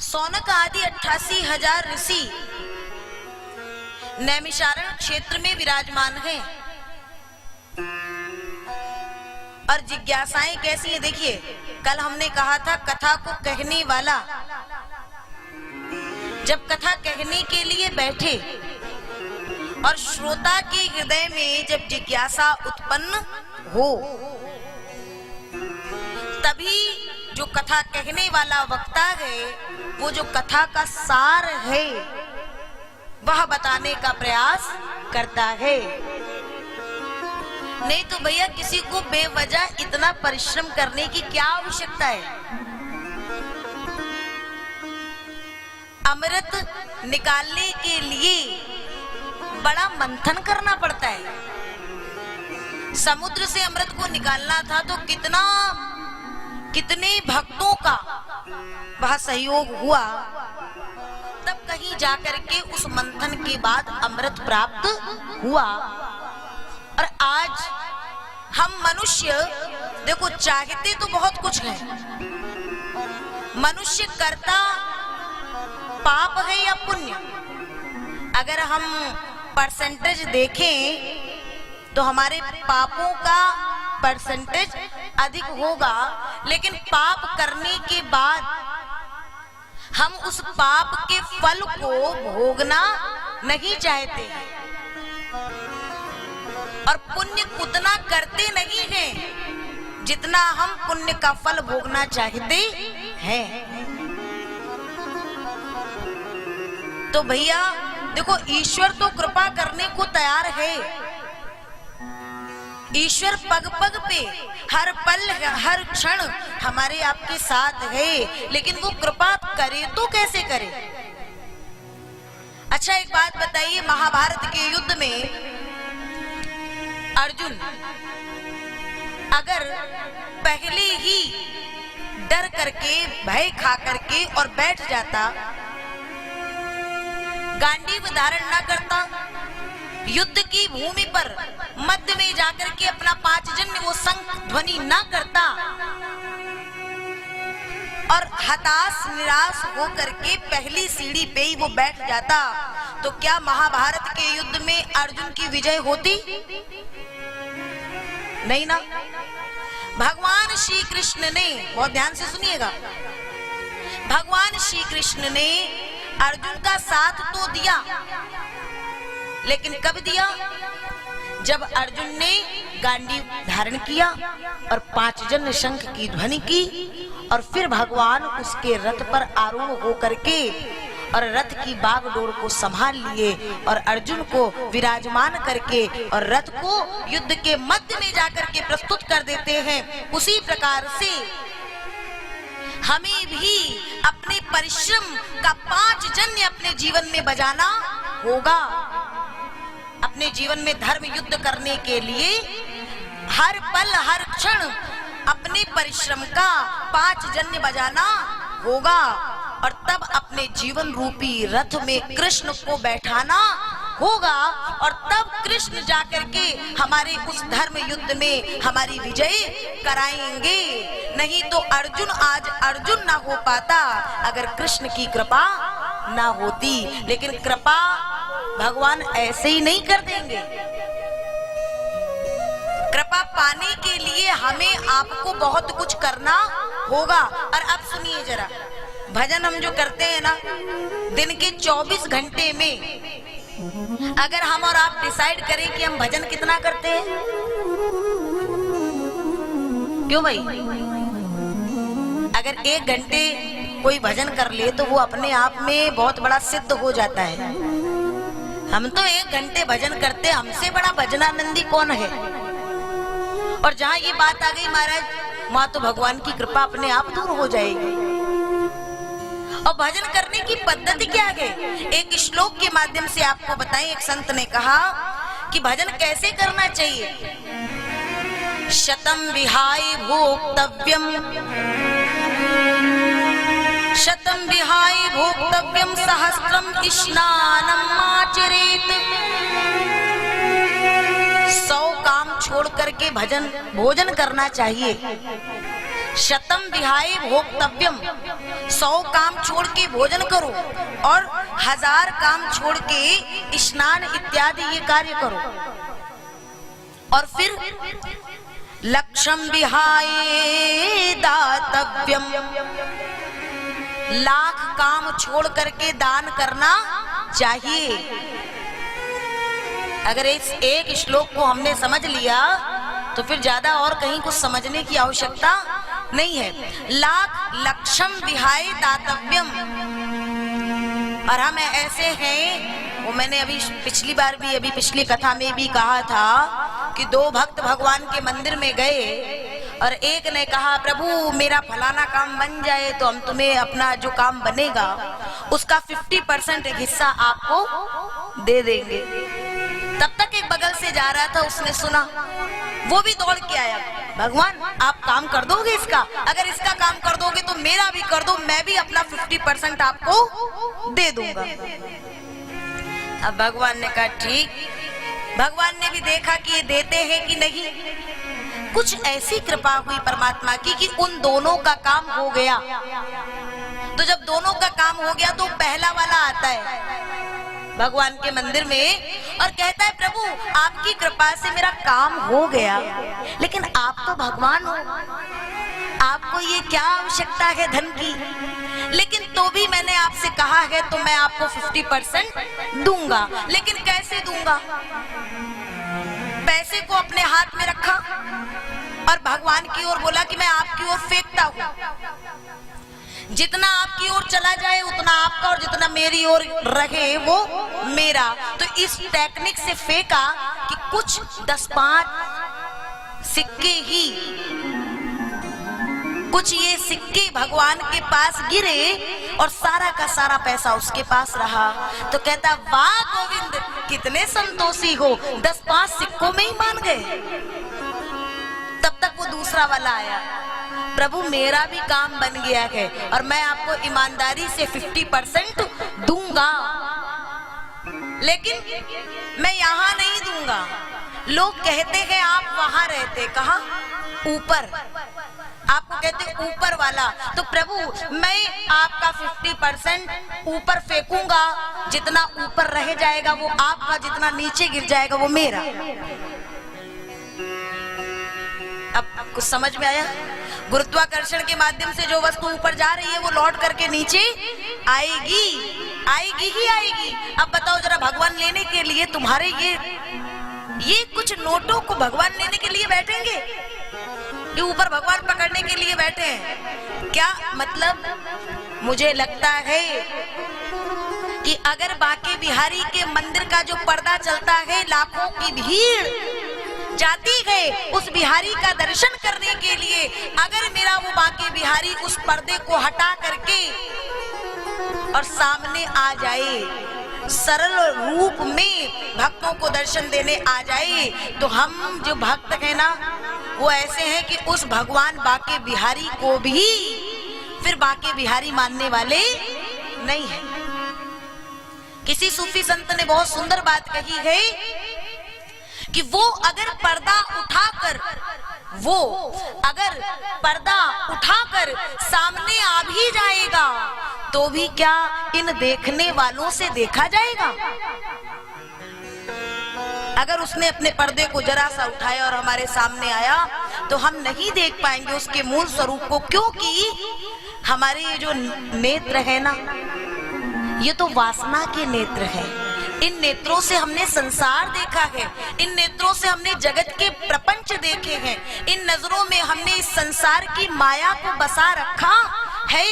सौनक आदि 88,000 ऋषि नैमिषारण्य क्षेत्र में विराजमान हैं। और जिज्ञासाएं कैसी है देखिए, कल हमने कहा था कथा को कहने वाला जब कथा कहने के लिए बैठे और श्रोता के हृदय में जब जिज्ञासा उत्पन्न हो, तभी जो कथा कहने वाला वक्ता है वो जो कथा का सार है वह बताने का प्रयास करता है। नहीं तो भैया किसी को बेवजह इतना परिश्रम करने की क्या आवश्यकता है। अमृत निकालने के लिए बड़ा मंथन करना पड़ता है। समुद्र से अमृत को निकालना था तो कितने भक्तों का वह सहयोग हुआ, तब कहीं जाकर के उस मंथन के बाद अमृत प्राप्त हुआ। और आज हम मनुष्य देखो चाहते तो बहुत कुछ है, मनुष्य करता पाप है या पुण्य। अगर हम परसेंटेज देखें तो हमारे पापों का परसेंटेज अधिक होगा, लेकिन पाप करने के बाद हम उस पाप के फल को भोगना नहीं चाहते और पुण्य उतना करते नहीं हैं जितना हम पुण्य का फल भोगना चाहते हैं। तो भैया देखो, ईश्वर तो कृपा करने को तैयार है। ईश्वर पग पग पे हर पल हर क्षण हमारे आपके साथ है, लेकिन वो कृपा करे तो कैसे करे। अच्छा एक बात बताइए, महाभारत के युद्ध में अर्जुन अगर पहले ही डर करके भय खा करके और बैठ जाता, गांडीव धारण न करता, युद्ध की भूमि पर मध्य में जाकर के अपना पांचजन्य वो शंख ध्वनि न करता और हताश निराश होकर के पहली सीढ़ी पे ही वो बैठ जाता, तो क्या महाभारत के युद्ध में अर्जुन की विजय होती? नहीं ना। भगवान श्री कृष्ण ने, बहुत ध्यान से सुनिएगा, भगवान श्री कृष्ण ने अर्जुन का साथ तो दिया, लेकिन कब दिया? जब अर्जुन ने गांडीव धारण किया और पांचजन्य शंख की ध्वनि की, और फिर भगवान उसके रथ पर आरूढ़ होकर के और रथ की बागडोर को संभाल लिए और अर्जुन को विराजमान करके और रथ को युद्ध के मध्य में जाकर के प्रस्तुत कर देते हैं। उसी प्रकार से हमें भी अपने परिश्रम का पांचजन्य अपने जीवन में बजाना होगा। अपने जीवन में धर्म युद्ध करने के लिए हर पल हर क्षण अपने परिश्रम का पांचजन्य बजाना होगा, और तब अपने जीवन रूपी रथ में कृष्ण को बैठाना होगा, और तब कृष्ण जाकर के हमारे उस धर्म युद्ध में हमारी विजय कराएंगे। नहीं तो अर्जुन आज अर्जुन ना हो पाता अगर कृष्ण की कृपा ना होती। लेकिन कृपा भगवान ऐसे ही नहीं कर देंगे। कृपा पाने के लिए हमें आपको बहुत कुछ करना होगा। और अब सुनिए जरा, भजन हम जो करते हैं ना, दिन के 24 घंटे में अगर हम और आप डिसाइड करें कि हम भजन कितना करते हैं, क्यों भाई? अगर 1 घंटे कोई भजन कर ले तो वो अपने आप में बहुत बड़ा सिद्ध हो जाता है। हम तो 1 घंटे भजन करते, हमसे बड़ा भजनानंदी कौन है? और जहां ये बात आ गई महाराज, वहां तो भगवान की कृपा अपने आप दूर हो जाएगी। और भजन करने की पद्धति क्या है, एक श्लोक के माध्यम से आपको बताएं। एक संत ने कहा कि भजन कैसे करना चाहिए। शतम विहाय भोक्तव्यम, शतम विहाय भोक्तव्यम सहस्त्रम स्नानम आचरेत। 100 काम छोड़ करके भोजन करना चाहिए। शतम विहाय भोक्तव्यम, 100 काम छोड़ के भोजन करो और 1000 काम छोड़ के स्नान इत्यादि ये कार्य करो। और फिर लक्षम विहाय दातव्यम, लाख काम छोड़ करके दान करना चाहिए। अगर इस एक श्लोक को हमने समझ लिया तो फिर ज्यादा और कहीं कुछ समझने की आवश्यकता नहीं है। लाख लक्षम विहाय दातव्यम। और हम ऐसे हैं, वो मैंने अभी पिछली बार भी, अभी पिछली कथा में भी कहा था कि 2 भक्त भगवान के मंदिर में गए और एक ने कहा प्रभु मेरा फलाना काम बन जाए तो हम तुम्हें अपना जो काम बनेगा उसका 50% एक हिस्सा आपको दे देंगे। तब तक एक बगल से जा रहा था, उसने सुना, वो भी दौड़ के आया, भगवान आप काम कर दोगे इसका? अगर इसका काम कर दोगे तो मेरा भी कर दो, मैं भी अपना 50% आपको दे दूंगा। अब भगवान ने कहा ठीक। भगवान ने भी देखा कि ये देते हैं कि नहीं। कुछ ऐसी कृपा हुई परमात्मा की कि उन दोनों का काम हो गया। तो जब दोनों का काम हो गया तो पहला वाला आता है भगवान के मंदिर में और कहता है प्रभु आपकी कृपा से मेरा काम हो गया, लेकिन आप तो भगवान हो, आपको ये क्या आवश्यकता है धन की, लेकिन तो भी मैंने आपसे कहा है तो मैं आपको 50% दूंगा। लेकिन कैसे दूंगा? पैसे को अपने हाथ में रखा और भगवान की ओर बोला कि मैं आपकी ओर फेंकता हूं, जितना आपकी ओर चला जाए उतना आपका और जितना मेरी ओर रहे वो मेरा। तो इस टेक्निक से फेंका कि कुछ 10-5 सिक्के ही, कुछ ये सिक्के भगवान के पास गिरे और सारा का सारा पैसा उसके पास रहा। तो कहता वाह गोविंद कितने संतोषी हो, 10-5 सिक्कों में ही मान गए। तब तक वो दूसरा वाला आया, प्रभु मेरा भी काम बन गया है और मैं आपको ईमानदारी से 50% दूंगा, लेकिन मैं यहाँ नहीं दूंगा। लोग कहते हैं आप वहां रहते, कहाँ? ऊपर। आपको कहते ऊपर वाला। तो प्रभु मैं आपका 50% ऊपर फेंकूंगा, जितना ऊपर रह जाएगा वो आपका, जितना नीचे गिर जाएगा वो मेरा। अब कुछ समझ में आया? गुरुत्वाकर्षण के माध्यम से जो वस्तु ऊपर जा रही है वो लौट करके नीचे आएगी, आएगी ही आएगी। अब बताओ जरा, भगवान लेने के लिए तुम्हारे ये कुछ नोटों को भगवान लेने के लिए बैठेंगे? ये ऊपर भगवान पकड़ने के लिए बैठे हैं क्या? मतलब मुझे लगता है कि अगर बांके बिहारी के मंदिर का जो पर्दा चलता है, लाखों की भीड़ जाती है उस बिहारी का दर्शन करने के लिए, अगर मेरा वो बांके बिहारी उस पर्दे को हटा करके और सामने आ जाए, सरल रूप में भक्तों को दर्शन देने आ जाए, तो हम जो भक्त हैं ना वो ऐसे हैं कि उस भगवान बांके बिहारी को भी फिर बांके बिहारी मानने वाले नहीं है। किसी सूफी संत ने बहुत सुंदर बात कही है कि वो अगर पर्दा उठाकर सामने आ भी जाएगा तो भी क्या इन देखने वालों से देखा जाएगा? अगर उसने अपने पर्दे को जरा सा उठाया और हमारे सामने आया तो हम नहीं देख पाएंगे उसके मूल स्वरूप को, क्योंकि हमारे ये जो नेत्र है ना, ये तो वासना के नेत्र हैं। इन नेत्रों से हमने संसार देखा है, इन नेत्रों से हमने जगत के प्रपंच देखे हैं, इन नजरों में हमने इस संसार की माया को बसा रखा है।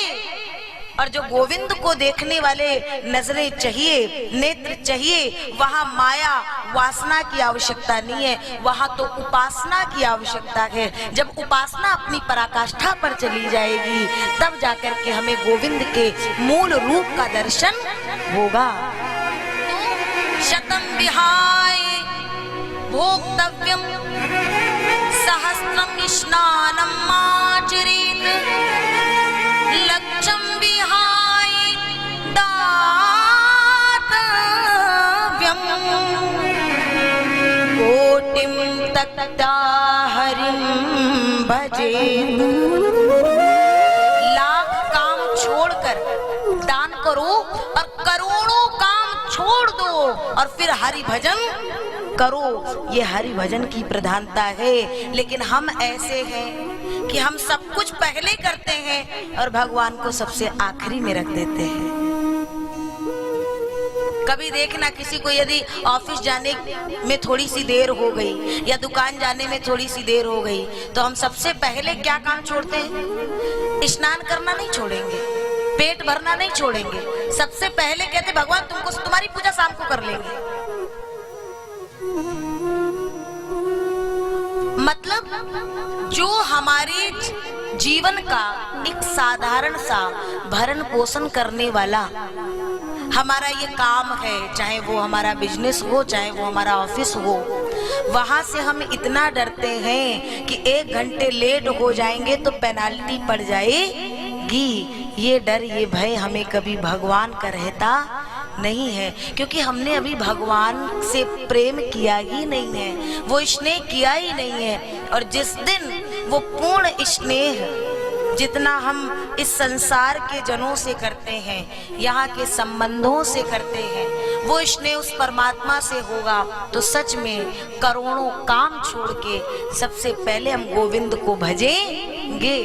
और जो गोविंद को देखने वाले नजरें चाहिए, नेत्र चाहिए, वहां माया वासना की आवश्यकता नहीं है, वहां तो उपासना की आवश्यकता है। जब उपासना अपनी पराकाष्ठा पर चली जाएगी तब जाकर के हमें गोविंद के मूल रूप का दर्शन होगा। शतम विहाय भोक्तव्यम सहस्त्रम स्नानम आचरेत्, लक्षम विहाय दातव्यम, कोटिम तक्ता हरिं भजेत्। करो और करोड़ों काम छोड़ दो और फिर हरि भजन करो। ये हरि भजन की प्रधानता है। लेकिन हम ऐसे हैं कि हम सब कुछ पहले करते हैं और भगवान को सबसे आखिरी में रख देते हैं। कभी देखना, किसी को यदि ऑफिस जाने में थोड़ी सी देर हो गई या दुकान जाने में थोड़ी सी देर हो गई तो हम सबसे पहले क्या काम छोड़ते हैं? स्नान करना नहीं छोड़ेंगे, पेट भरना नहीं छोड़ेंगे, सबसे पहले कहते भगवान तुम्हारी पूजा शाम को कर लेंगे। मतलब जो हमारे जीवन का एक साधारण सा भरण पोषण करने वाला हमारा ये काम है, चाहे वो हमारा बिजनेस हो, चाहे वो हमारा ऑफिस हो, वहां से हम इतना डरते हैं कि 1 घंटे लेट हो जाएंगे तो पेनाल्टी पड़ जाएगी। ये डर, ये भय हमें कभी भगवान का रहता नहीं है, क्योंकि हमने अभी भगवान से प्रेम किया ही नहीं है, वो स्नेह किया ही नहीं है। और जिस दिन वो पूर्ण स्नेह जितना हम इस संसार के जनों से करते हैं, यहाँ के संबंधों से करते हैं, वो स्नेह उस परमात्मा से होगा तो सच में करोड़ों काम छोड़ के सबसे पहले हम गोविंद को भजेंगे।